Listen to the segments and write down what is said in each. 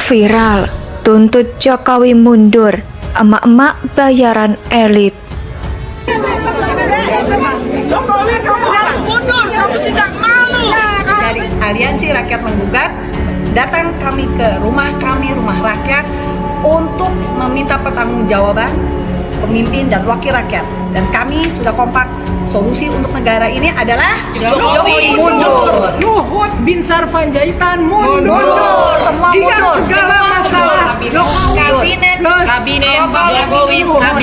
Viral, tuntut Jokowi mundur, emak-emak bayaran elit. Jokowi, kamu harus mundur, kamu tidak malu. Dari Aliansi Rakyat Menggugat, datang kami ke rumah kami, rumah rakyat, untuk meminta pertanggungjawaban pemimpin dan wakil rakyat. Dan kami sudah kompak, solusi untuk negara ini adalah Jokowi mundur. Luhut Binsar Panjaitan mundur. Semua Dengan mundur. segala masalah. Kabinet Jokowi mundur.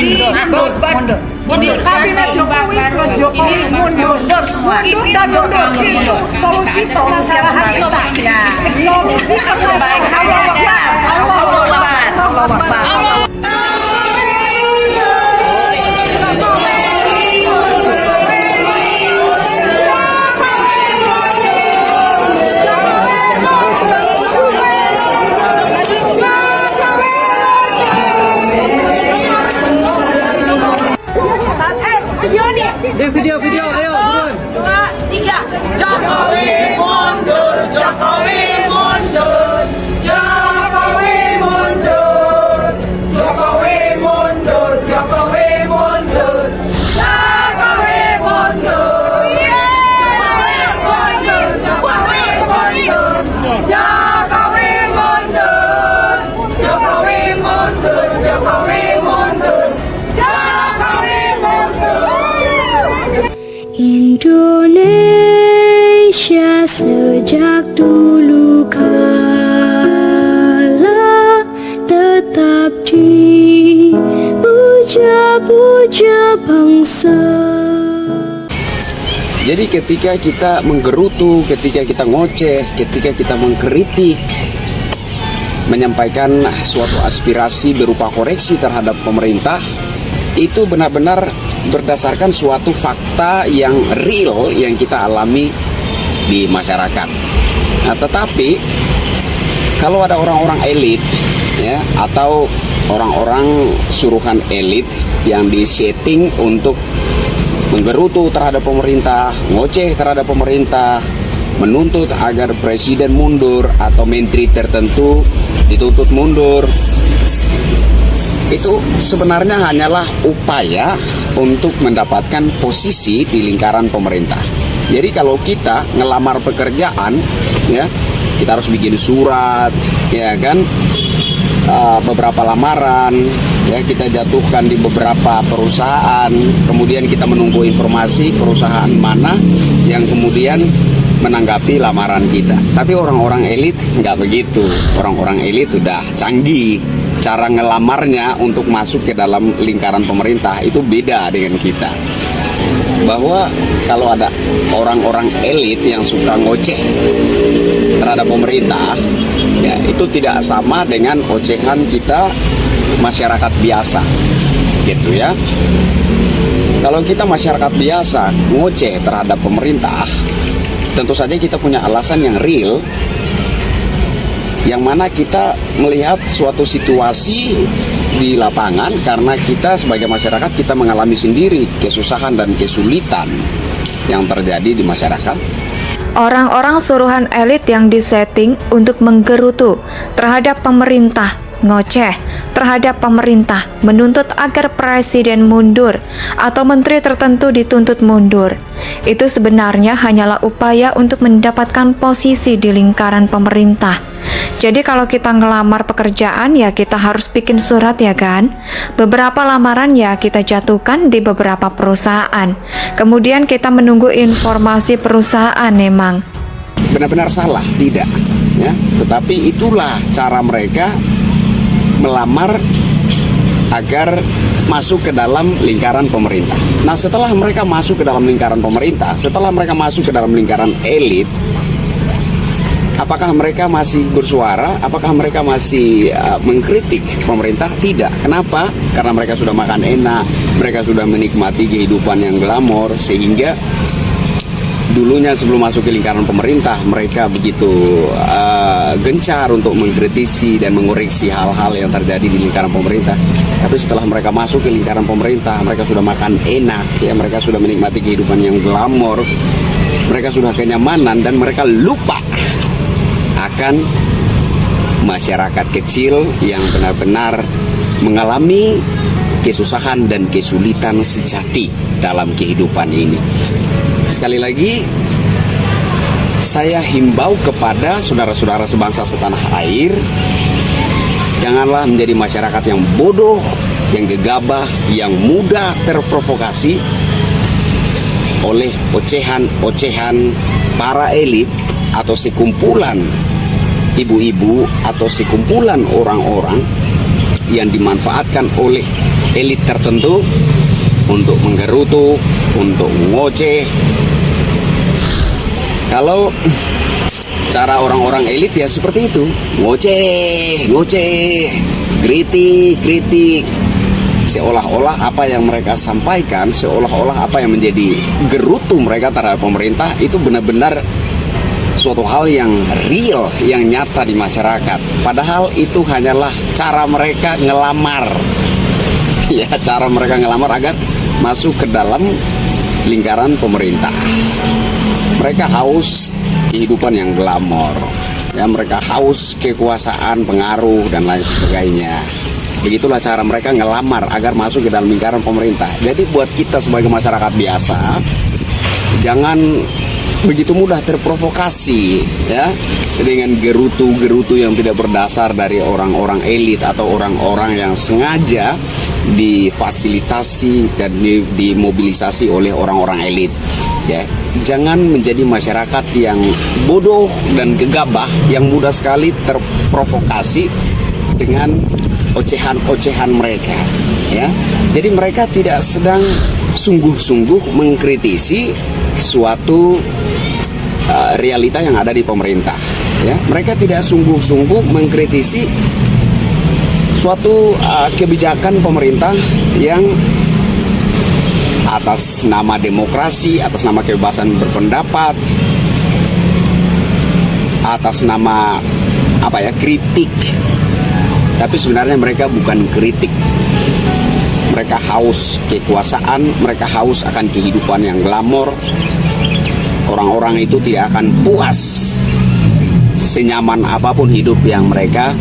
Kabinet Jokowi plus Jokowi mundur. Mundur semua. Mundur dan mundur. Solusi permasalahan kita. Solusi permasalahan. Allah Akbar. Video, ayo turun. 2, 3. Jokowi mundur, Jokowi mundur, Jokowi mundur, Jokowi mundur, Jokowi mundur, Jokowi mundur, Jokowi mundur, Jokowi mundur, Jokowi mundur, Jokowi mundur, Jokowi mundur, Jokowi mundur. Indonesia sejak dulu kala tetap dipuja-puja bangsa. Jadi ketika kita menggerutu, ketika kita ngoceh, ketika kita mengkritik, menyampaikan suatu aspirasi berupa koreksi terhadap pemerintah, itu benar-benar berdasarkan suatu fakta yang real yang kita alami di masyarakat. Nah, tetapi kalau ada orang-orang elit ya, atau orang-orang suruhan elit yang disetting untuk menggerutu terhadap pemerintah, ngoceh terhadap pemerintah, menuntut agar presiden mundur atau menteri tertentu dituntut mundur, itu sebenarnya hanyalah upaya untuk mendapatkan posisi di lingkaran pemerintah. Jadi kalau kita ngelamar pekerjaan, ya kita harus bikin surat, ya kan, beberapa lamaran, ya kita jatuhkan di beberapa perusahaan, kemudian kita menunggu informasi perusahaan mana yang kemudian menanggapi lamaran kita. Tapi orang-orang elit nggak begitu. Orang-orang elit udah canggih. Cara ngelamarnya untuk masuk ke dalam lingkaran pemerintah itu beda dengan kita. Bahwa kalau ada orang-orang elit yang suka ngoceh terhadap pemerintah, ya itu tidak sama dengan ocehan kita masyarakat biasa, gitu ya. Kalau kita masyarakat biasa ngoceh terhadap pemerintah, tentu saja kita punya alasan yang real, yang mana kita melihat suatu situasi di lapangan karena kita sebagai masyarakat kita mengalami sendiri kesusahan dan kesulitan yang terjadi di masyarakat. Orang-orang suruhan elit yang disetting untuk menggerutu terhadap pemerintah, ngoceh terhadap pemerintah, menuntut agar presiden mundur atau menteri tertentu dituntut mundur. Itu sebenarnya hanyalah upaya untuk mendapatkan posisi di lingkaran pemerintah. Jadi kalau kita ngelamar pekerjaan ya kita harus bikin surat ya kan. Beberapa lamaran ya kita jatuhkan di beberapa perusahaan. Kemudian kita menunggu informasi perusahaan memang. Benar-benar salah, tidak ya. Tetapi itulah cara mereka melamar agar masuk ke dalam lingkaran pemerintah. Nah, setelah mereka masuk ke dalam lingkaran pemerintah, setelah mereka masuk ke dalam lingkaran elit, apakah mereka masih bersuara? Apakah mereka masih mengkritik pemerintah? Tidak. Kenapa? Karena mereka sudah makan enak, mereka sudah menikmati kehidupan yang glamor, sehingga dulunya sebelum masuk ke lingkaran pemerintah mereka begitu gencar untuk mengkritisi dan mengoreksi hal-hal yang terjadi di lingkaran pemerintah. Tapi setelah mereka masuk ke lingkaran pemerintah, mereka sudah makan enak, ya mereka sudah menikmati kehidupan yang glamor, mereka sudah kenyamanan dan mereka lupa akan masyarakat kecil yang benar-benar mengalami kesusahan dan kesulitan sejati dalam kehidupan ini. Sekali lagi, saya himbau kepada saudara-saudara sebangsa setanah air, janganlah menjadi masyarakat yang bodoh, yang gegabah, yang mudah terprovokasi oleh ocehan-ocehan para elit atau sekumpulan ibu-ibu atau sekumpulan orang-orang yang dimanfaatkan oleh elit tertentu untuk menggerutu, untuk ngoceh. Kalau cara orang-orang elit ya seperti itu, ngoceh, kritik, seolah-olah apa yang mereka sampaikan, seolah-olah apa yang menjadi gerutu mereka terhadap pemerintah itu benar-benar suatu hal yang real, yang nyata di masyarakat. Padahal itu hanyalah cara mereka ngelamar, ya, cara mereka ngelamar agar masuk ke dalam lingkaran pemerintah. Mereka haus kehidupan yang glamor, ya, mereka haus kekuasaan, pengaruh dan lain sebagainya. Begitulah cara mereka ngelamar agar masuk ke dalam lingkaran pemerintah. Jadi buat kita sebagai masyarakat biasa, jangan begitu mudah terprovokasi, ya, dengan gerutu-gerutu yang tidak berdasar dari orang-orang elit atau orang-orang yang sengaja difasilitasi dan dimobilisasi oleh orang-orang elit. Ya, jangan menjadi masyarakat yang bodoh dan gegabah yang mudah sekali terprovokasi dengan ocehan-ocehan mereka, ya. Jadi mereka tidak sedang sungguh-sungguh mengkritisi suatu realita yang ada di pemerintah, ya. Mereka tidak sungguh-sungguh mengkritisi suatu kebijakan pemerintah yang atas nama demokrasi, atas nama kebebasan berpendapat, atas nama kritik. Tapi sebenarnya mereka bukan kritik. Mereka haus kekuasaan, mereka haus akan kehidupan yang glamor. Orang-orang itu tidak akan puas senyaman apapun hidup yang mereka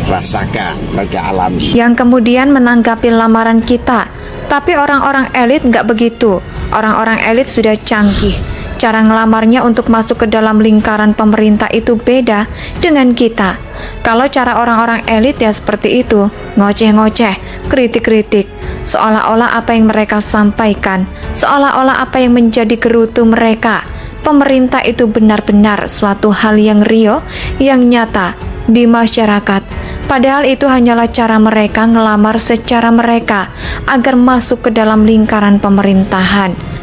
rasakan, mereka alami. Yang kemudian menanggapi lamaran kita. Tapi orang-orang elit nggak begitu. Orang-orang elit sudah canggih. Cara ngelamarnya untuk masuk ke dalam lingkaran pemerintah itu beda dengan kita. Kalau cara orang-orang elit ya seperti itu, ngoceh-ngoceh, kritik-kritik, seolah-olah apa yang mereka sampaikan, seolah-olah apa yang menjadi gerutu mereka, pemerintah itu benar-benar suatu hal yang real, yang nyata di masyarakat. Padahal itu hanyalah cara mereka ngelamar secara mereka agar masuk ke dalam lingkaran pemerintahan.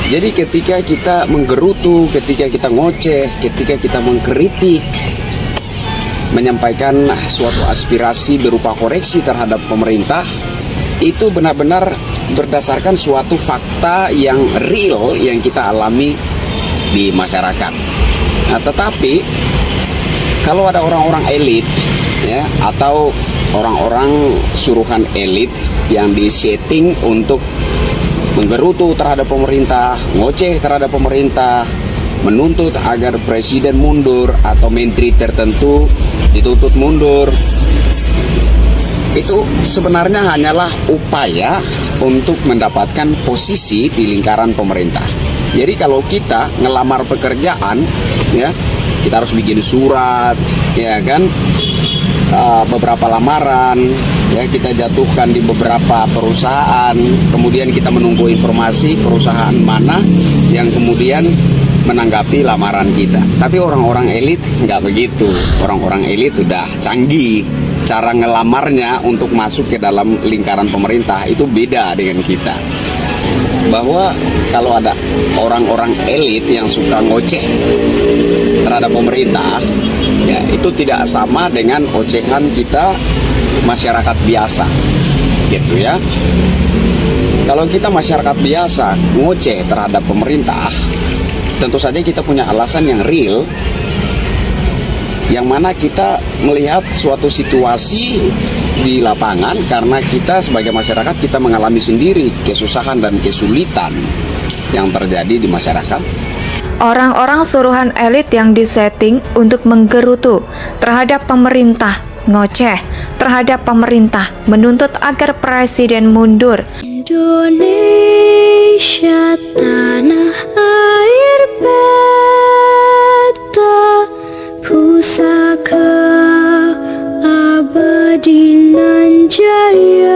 Jadi ketika kita menggerutu, ketika kita ngoceh, ketika kita mengkritik, menyampaikan suatu aspirasi berupa koreksi terhadap pemerintah, itu benar-benar berdasarkan suatu fakta yang real yang kita alami di masyarakat. Nah, tetapi kalau ada orang-orang elit, ya, atau orang-orang suruhan elit yang disetting untuk menggerutu terhadap pemerintah, ngoceh terhadap pemerintah, menuntut agar presiden mundur atau menteri tertentu dituntut mundur, itu sebenarnya hanyalah upaya untuk mendapatkan posisi di lingkaran pemerintah. Jadi kalau kita ngelamar pekerjaan, ya, kita harus bikin surat, ya kan, beberapa lamaran, ya, kita jatuhkan di beberapa perusahaan, kemudian kita menunggu informasi perusahaan mana yang kemudian menanggapi lamaran kita. Tapi orang-orang elit nggak begitu. Orang-orang elit sudah canggih. Cara ngelamarnya untuk masuk ke dalam lingkaran pemerintah itu beda dengan kita. Bahwa kalau ada orang-orang elit yang suka ngoceh terhadap pemerintah, ya, itu tidak sama dengan ocehan kita masyarakat biasa, gitu ya. Kalau kita masyarakat biasa ngoceh terhadap pemerintah, tentu saja kita punya alasan yang real, yang mana kita melihat suatu situasi di lapangan karena kita sebagai masyarakat kita mengalami sendiri kesusahan dan kesulitan yang terjadi di masyarakat. Orang-orang suruhan elit yang disetting untuk menggerutu terhadap pemerintah, ngoceh terhadap pemerintah, menuntut agar presiden mundur. Indonesia tanah air beta, pusaka abadi nan jaya.